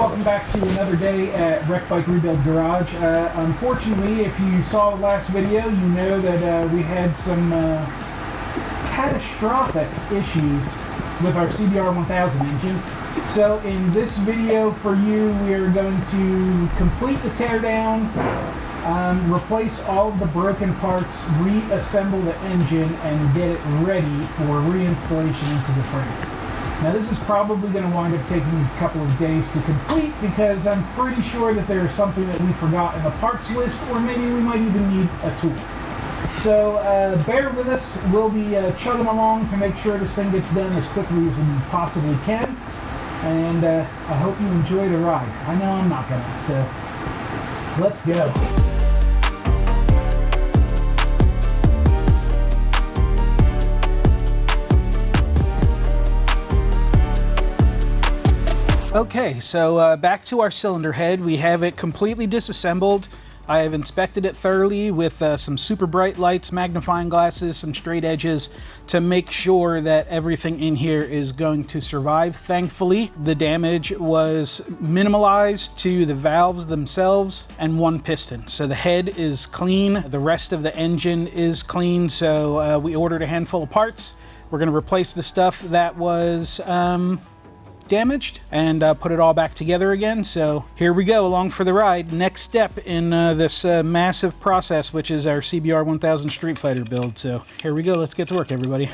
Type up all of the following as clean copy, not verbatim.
welcome back to another day at WBR Garage. Unfortunately, if you saw the last video, you know that we had some catastrophic issues with our CBR1000 engine. So in this video for you, we are going to complete the teardown, replace all of the broken parts, reassemble the engine, and get it ready for reinstallation into the frame. Now this is probably going to wind up taking a couple of days to complete because I'm pretty sure that there is something that we forgot in the parts list, or maybe we might even need a tool. So bear with us. We'll be chugging along to make sure this thing gets done as quickly as we possibly can. And I hope you enjoy the ride. I know I'm not going to, so let's go. Okay, so back to our cylinder head. We have it completely disassembled. I have inspected it thoroughly with some super bright lights, magnifying glasses, some straight edges to make sure that everything in here is going to survive. Thankfully, the damage was minimalized to the valves themselves and one piston. So the head is clean, the rest of the engine is clean, so we ordered a handful of parts. We're going to replace the stuff that was damaged and put it all back together again. So here we go, along for the ride. Next step in this massive process, which is our CBR1000 Street Fighter build. So here we go, let's get to work, everybody.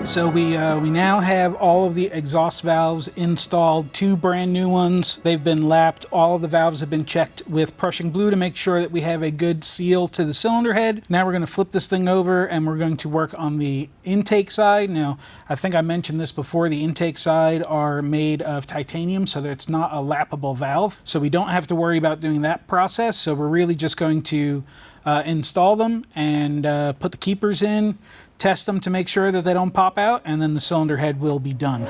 So we now have all of the exhaust valves installed, 2 brand new ones. They've been lapped. All of the valves have been checked with Prussian glue to make sure that we have a good seal to the cylinder head. Now we're going to flip this thing over and we're going to work on the intake side. Now, I think I mentioned this before, the intake side are made of titanium so that it's not a lappable valve. So we don't have to worry about doing that process. So we're really just going to install them and put the keepers in, test them to make sure that they don't pop out, and then the cylinder head will be done.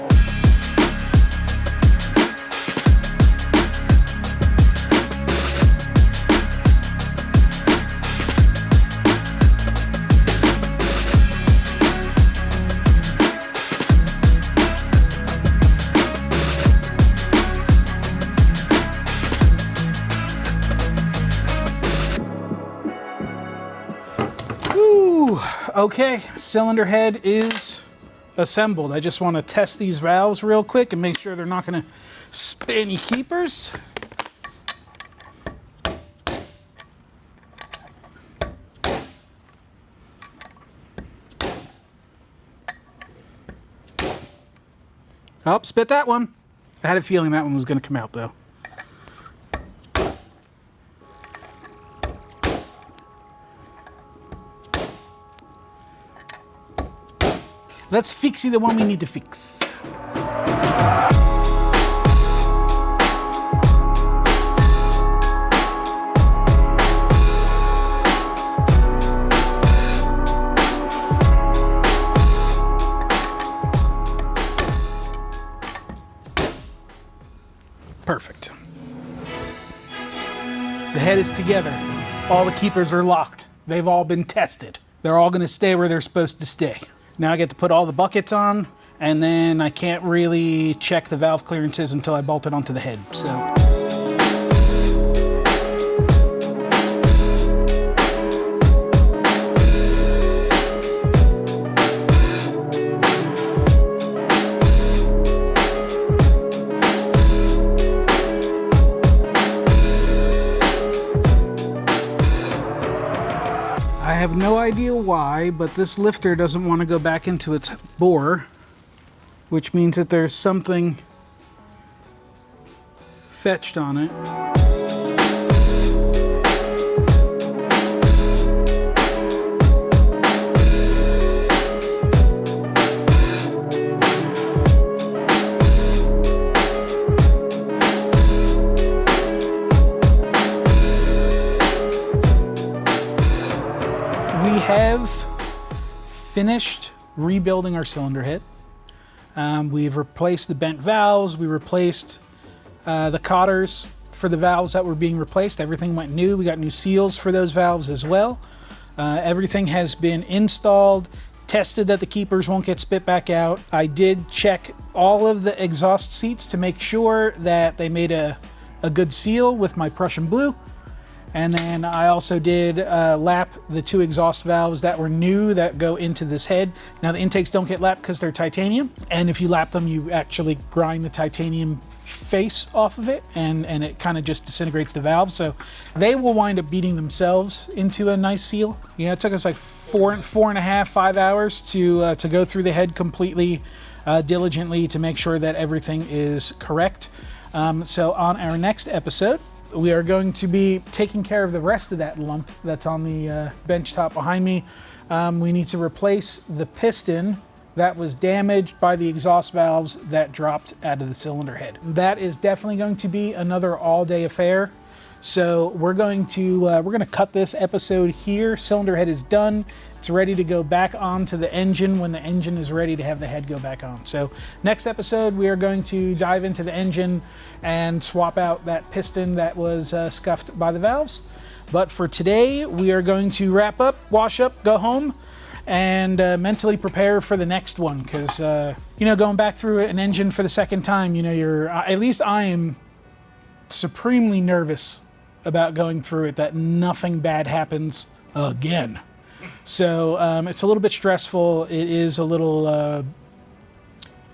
Okay, cylinder head is assembled. I just want to test these valves real quick and make sure they're not going to spin any keepers. Oh, spit that one. I had a feeling that one was going to come out though. Let's fixie the one we need to fix. Perfect. The head is together. All the keepers are locked. They've all been tested. They're all going to stay where they're supposed to stay. Now I get to put all the buckets on, and then I can't really check the valve clearances until I bolt it onto the head. So I have no idea why, but this lifter doesn't want to go back into its bore, which means that there's something fetched on it. We have finished rebuilding our cylinder head. We've replaced the bent valves. We replaced the cotters for the valves that were being replaced. Everything went new. We got new seals for those valves as well. Everything has been installed, tested that the keepers won't get spit back out. I did check all of the exhaust seats to make sure that they made a good seal with my Prussian blue. And then I also did lap the 2 exhaust valves that were new that go into this head. Now the intakes don't get lapped because they're titanium. And if you lap them, you actually grind the titanium face off of it, and it kind of just disintegrates the valve. So they will wind up beating themselves into a nice seal. Yeah, it took us like 4.5, 5 hours to go through the head completely diligently to make sure that everything is correct. So on our next episode, we are going to be taking care of the rest of that lump that's on the bench top behind me. We need to replace the piston that was damaged by the exhaust valves that dropped out of the cylinder head. That is definitely going to be another all-day affair. So we're going to cut this episode here. Cylinder head is done. It's ready to go back onto the engine when the engine is ready to have the head go back on. So next episode, we are going to dive into the engine and swap out that piston that was scuffed by the valves. But for today, we are going to wrap up, wash up, go home, and mentally prepare for the next one. Because, going back through an engine for the second time, at least I am supremely nervous about going through it, that nothing bad happens again. So it's a little bit stressful. It is a little,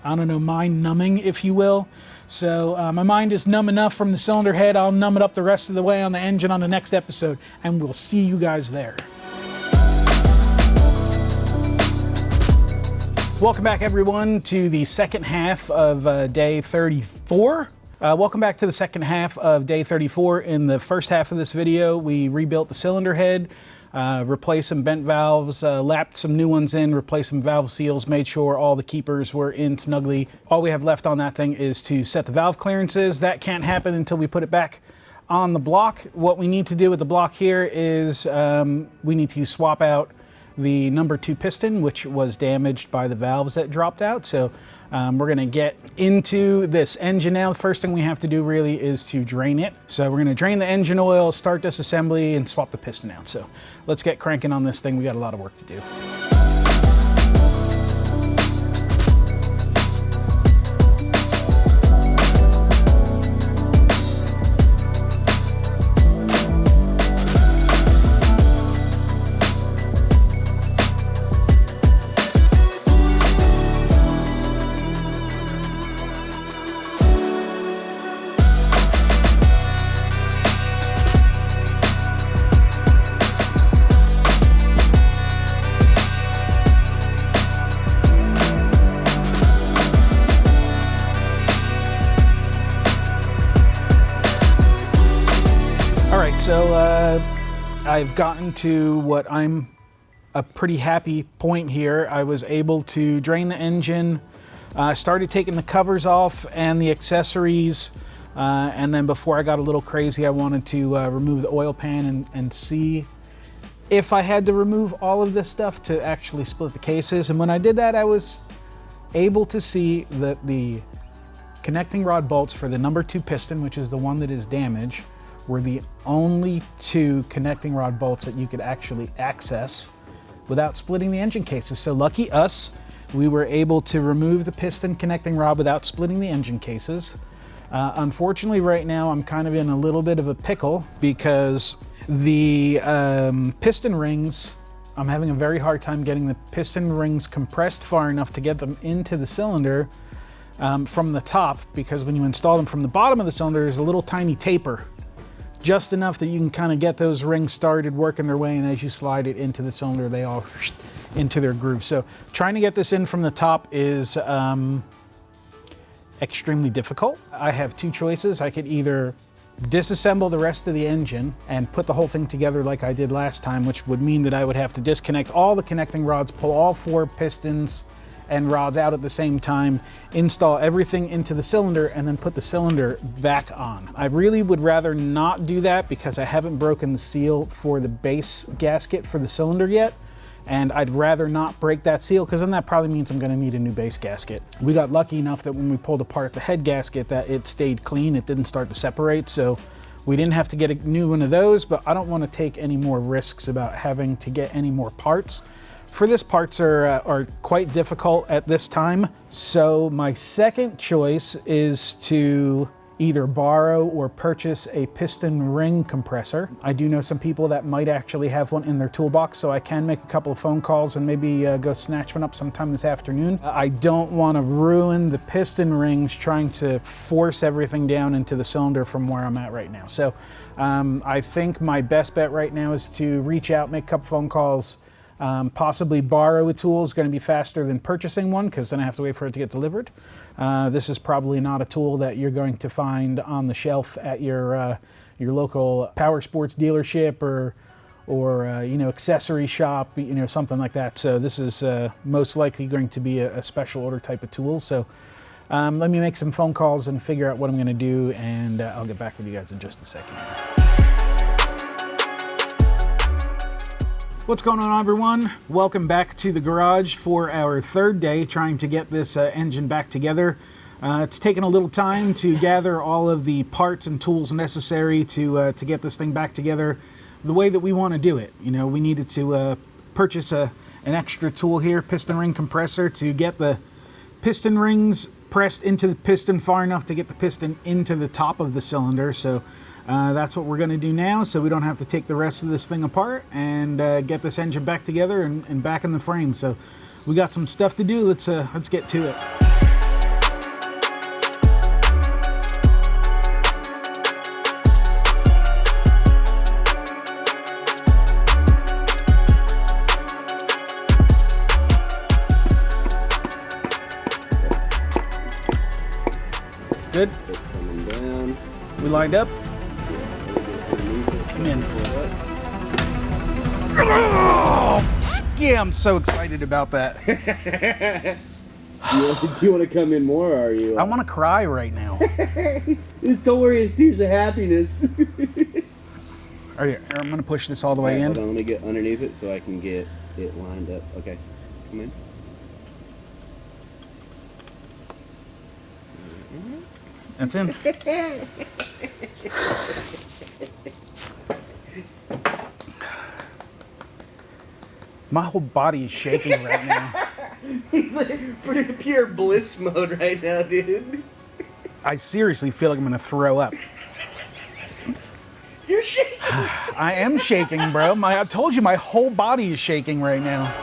mind numbing, if you will. So my mind is numb enough from the cylinder head. I'll numb it up the rest of the way on the engine on the next episode, and we'll see you guys there. Welcome back, everyone, to the second half of day 34. Welcome back to the second half of day 34. In the first half of this video, we rebuilt the cylinder head, replaced some bent valves, lapped some new ones in, replaced some valve seals, made sure all the keepers were in snugly. All we have left on that thing is to set the valve clearances. That can't happen until we put it back on the block. What we need to do with the block here is we need to swap out the number 2 piston, which was damaged by the valves that dropped out. So we're gonna get into this engine now. The first thing we have to do really is to drain it. So we're gonna drain the engine oil, start disassembly, and swap the piston out. So let's get cranking on this thing. We got a lot of work to do. So I've gotten to what I'm a pretty happy point here. I was able to drain the engine, started taking the covers off and the accessories, and then before I got a little crazy, I wanted to remove the oil pan and see if I had to remove all of this stuff to actually split the cases. And when I did that, I was able to see that the connecting rod bolts for the number 2 piston, which is the one that is damaged, were the only 2 connecting rod bolts that you could actually access without splitting the engine cases. So lucky us, we were able to remove the piston connecting rod without splitting the engine cases. Unfortunately, right now, I'm kind of in a little bit of a pickle because the piston rings, I'm having a very hard time getting the piston rings compressed far enough to get them into the cylinder from the top, because when you install them from the bottom of the cylinder, there's a little tiny taper, just enough that you can kind of get those rings started working their way, and as you slide it into the cylinder, they all into their groove. So trying to get this in from the top is extremely difficult. I have 2 choices. I could either disassemble the rest of the engine and put the whole thing together like I did last time, which would mean that I would have to disconnect all the connecting rods, pull all 4 pistons and rods out at the same time, install everything into the cylinder, and then put the cylinder back on. I really would rather not do that because I haven't broken the seal for the base gasket for the cylinder yet. and I'd rather not break that seal because then that probably means I'm going to need a new base gasket. We got lucky enough that when we pulled apart the head gasket that it stayed clean, it didn't start to separate, so we didn't have to get a new one of those, but I don't want to take any more risks about having to get any more parts. For this, parts are quite difficult at this time, so my second choice is to either borrow or purchase a piston ring compressor. I do know some people that might actually have one in their toolbox, so I can make a couple of phone calls and maybe go snatch one up sometime this afternoon. I don't want to ruin the piston rings trying to force everything down into the cylinder from where I'm at right now. So I think my best bet right now is to reach out, make a couple phone calls, possibly borrow a tool. Is going to be faster than purchasing one because then I have to wait for it to get delivered. This is probably not a tool that you're going to find on the shelf at your local power sports dealership or you know, accessory shop, you know, something like that. So this is most likely going to be a special order type of tool. So let me make some phone calls and figure out what I'm going to do, and I'll get back with you guys in just a second. What's going on, everyone? Welcome back to the garage for our third day trying to get this engine back together. It's taken a little time to gather all of the parts and tools necessary to get this thing back together the way that we want to do it. You know, we needed to purchase an extra tool here, piston ring compressor, to get the piston rings pressed into the piston far enough to get the piston into the top of the cylinder. So that's what we're going to do now, so we don't have to take the rest of this thing apart and get this engine back together and back in the frame. So we got some stuff to do. Let's get to it. Good. Coming down. We lined up. Come in. Oh, yeah, I'm so excited about that. Do you want to come in more, or are you? I want to cry right now. Don't worry, it's tears of happiness. I'm going to push this all the way in. Hold on, let me get underneath it so I can get it lined up. Okay, come in. That's in. My whole body is shaking right now. He's like pretty pure bliss mode right now, dude. I seriously feel like I'm gonna throw up. You're shaking. I am shaking, bro. I told you my whole body is shaking right now.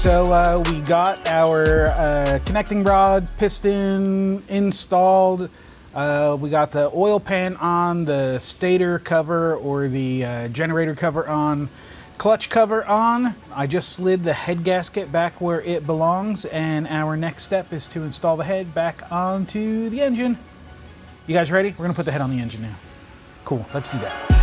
So we got our connecting rod piston installed. We got the oil pan on, the stator cover or the generator cover on, clutch cover on. I just slid the head gasket back where it belongs, and our next step is to install the head back onto the engine. You guys ready? We're gonna put the head on the engine now. Cool, let's do that.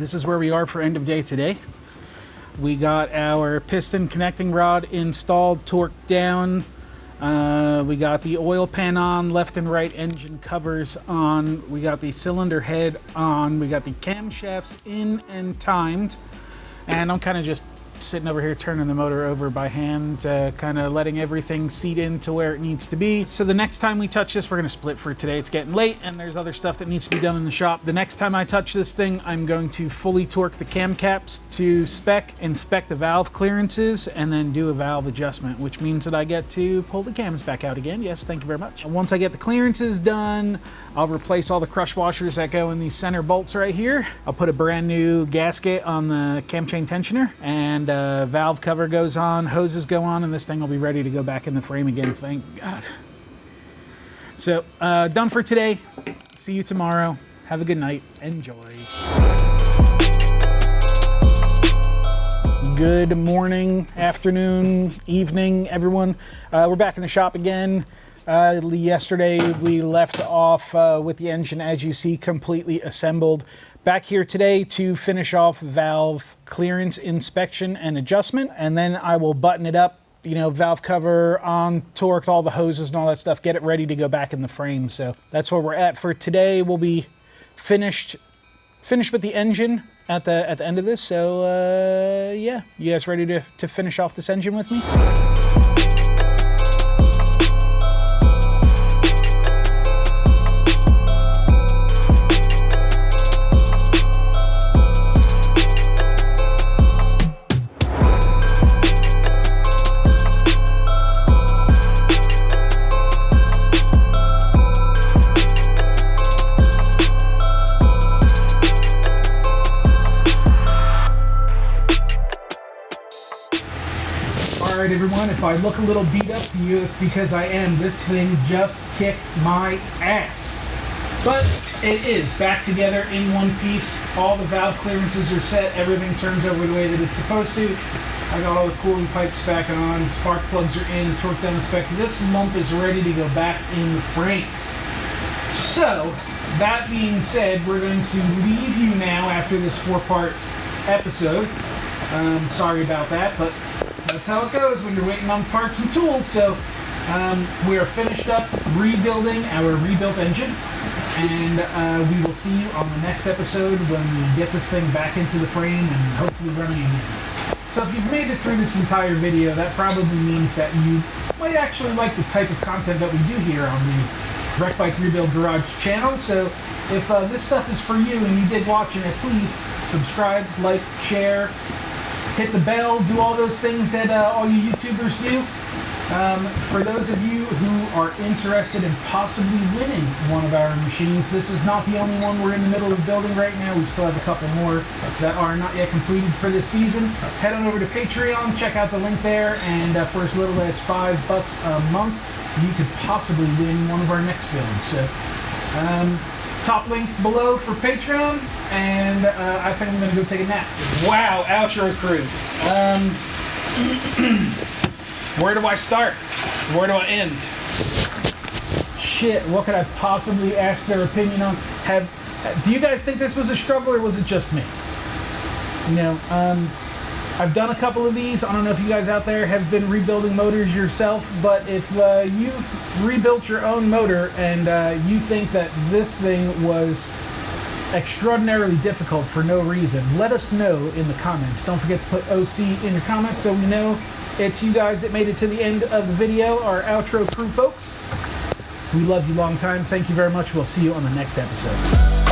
this is where we are for end of day today. We got our piston connecting rod installed, torqued down. We got the oil pan on, left and right engine covers on. We got the cylinder head on. We got the camshafts in and timed. And I'm kind of just sitting over here turning the motor over by hand, kind of letting everything seat into where it needs to be. So the next time we touch this, we're going to split for today. It's getting late and there's other stuff that needs to be done in the shop. The next time I touch this thing, I'm going to fully torque the cam caps to spec, inspect the valve clearances, and then do a valve adjustment, which means that I get to pull the cams back out again. Yes, thank you very much. Once I get the clearances done, I'll replace all the crush washers that go in these center bolts right here. I'll put a brand new gasket on the cam chain tensioner, and valve cover goes on, hoses go on, and this thing will be ready to go back in the frame again, thank God. So, done for today. See you tomorrow. Have a good night. Enjoy. Good morning, afternoon, evening, everyone. We're back in the shop again. Yesterday we left off with the engine, as you see, completely assembled. Back here today to finish off valve clearance inspection and adjustment, and then I will button it up, you know, valve cover on, torque all the hoses and all that stuff, get it ready to go back in the frame. So that's where we're at for today. We'll be finished with the engine at the end of this. So yeah, you guys ready to finish off this engine with me? Alright everyone, if I look a little beat up to you, it's because I am. This thing just kicked my ass. But it is back together in one piece. All the valve clearances are set. Everything turns over the way that it's supposed to. I got all the cooling pipes back on. Spark plugs are in. Torque down inspected. This lump is ready to go back in the frame. So, that being said, we're going to leave you now after this 4-part episode. Sorry about that, but that's how it goes when you're waiting on parts and tools. So we are finished up rebuilding our rebuilt engine, and we will see you on the next episode when we get this thing back into the frame and hopefully running again. So if you've made it through this entire video, that probably means that you might actually like the type of content that we do here on the Wreck Bike Rebuild Garage channel. So if this stuff is for you and you did watching it, please subscribe, like, share, hit the bell, do all those things that all you YouTubers do. For those of you who are interested in possibly winning one of our machines, this is not the only one we're in the middle of building right now. We still have a couple more that are not yet completed for this season. Head on over to Patreon, check out the link there, and for as little as $5 a month, you could possibly win one of our next builds. So, top link below for Patreon, and I think I'm going to go take a nap. Wow, outro crew. Where do I start? Where do I end? Shit, what could I possibly ask their opinion on? Do you guys think this was a struggle, or was it just me? You know, I've done a couple of these. I don't know if you guys out there have been rebuilding motors yourself, but if you've rebuilt your own motor and you think that this thing was extraordinarily difficult for no reason, let us know in the comments. Don't forget to put OC in your comments so we know it's you guys that made it to the end of the video, our outro crew folks. We love you long time. Thank you very much. We'll see you on the next episode.